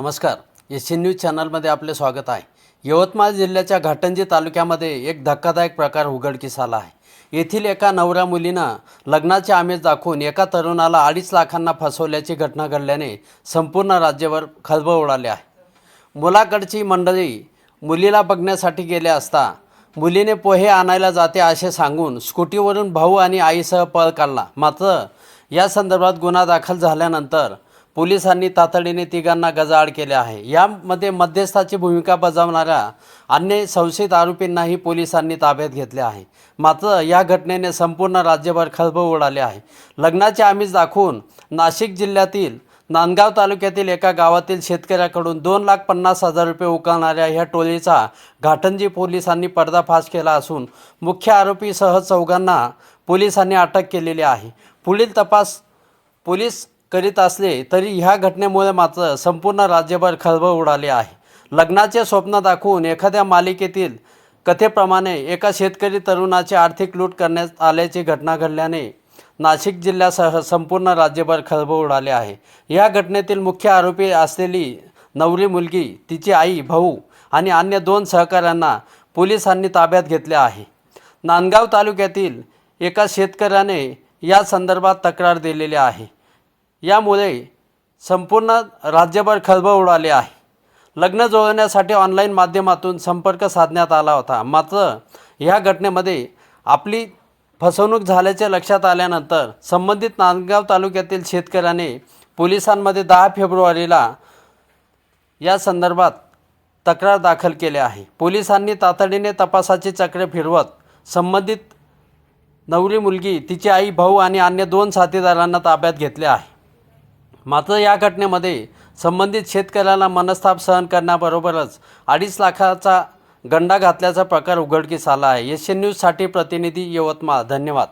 नमस्कार. S news चॅनलमध्ये आपले स्वागत आहे. यवतमाळ जिल्ह्याच्या घाटंजी तालुक्यामध्ये एक धक्कादायक प्रकार उघडकीस आला आहे. येथील एका नवऱ्या मुलीनं लग्नाचे आमिष दाखवून एका तरुणाला 2.5 लाखांना फसवल्याची घटना घडल्याने संपूर्ण राज्यभर खळबळ उडाली आहे. मुलाकडची मंडळी मुलीला बघण्यासाठी गेले असता मुलीने पोहे आणायला जाते असे सांगून स्कूटीवरून भाऊ आणि आईसह पळ काढला. मात्र या संदर्भात गुन्हा दाखल झाल्यानंतर पोलिसांनी तातडीने तिघांना गजाआड केले आहे. यामध्ये मध्यस्थाची भूमिका बजावणाऱ्या अन्य संशयित आरोपींनाही पोलिसांनी ताब्यात घेतले आहे. मात्र या घटनेने संपूर्ण राज्यभर खळबळ उडाली आहे. लग्नाचे आमिष दाखवून नाशिक जिल्ह्यातील नांदगाव तालुक्यातील एका गावातील शेतकऱ्याकडून 2,50,000 रुपये उकळणाऱ्या ह्या टोळीचा घाटंजी पोलिसांनी पर्दाफाश केला असून मुख्य आरोपीसह 4 पोलिसांनी अटक केलेली आहे. पुढील तपास पोलीस करीत असले तरी ह्या घटनेमुळे मात्र संपूर्ण राज्यभर खळबळ उडाली आहे. लग्नाचे स्वप्न दाखवून एखाद्या मालिकेतील कथेप्रमाणे एका शेतकरी तरुणाची आर्थिक लूट करण्यात आल्याची घटना घडल्याने नाशिक जिल्ह्यासह संपूर्ण राज्यभर खळबळ उडाली आहे. या घटनेतील मुख्य आरोपी असलेली नवरी मुलगी, तिची आई, भाऊ आणि अन्य 2 सहकाऱ्यांना पोलिसांनी ताब्यात घेतले आहे. नांदगाव तालुक्यातील एका शेतकऱ्याने या संदर्भात तक्रार दिलेली आहे. यामुळे संपूर्ण राज्यभर खळबळ उडाली आहे. लग्न जुळवण्यासाठी ऑनलाईन माध्यमातून संपर्क साधण्यात आला होता. मात्र ह्या घटनेमध्ये आपली फसवणूक झाल्याचे लक्षात आल्यानंतर संबंधित नांदगाव तालुक्यातील शेतकऱ्याने पोलिसांमध्ये 10 फेब्रुवारीला या संदर्भात तक्रार दाखल केली आहे. पोलिसांनी तातडीने तपासाची चक्रे फिरवत संबंधित नवरी मुलगी, तिची आई, भाऊ आणि अन्य 2 साथीदारांना ताब्यात घेतले आहे. मात्र या घटनेमध्ये संबंधित शेतकऱ्याला मनस्ताप सहन करण्याबरोबरच 2.5 लाखाचा गंडा घातल्याचा प्रकार उघडकीस आला आहे. एस न्यूजसाठी प्रतिनिधी यवतमाळ. धन्यवाद.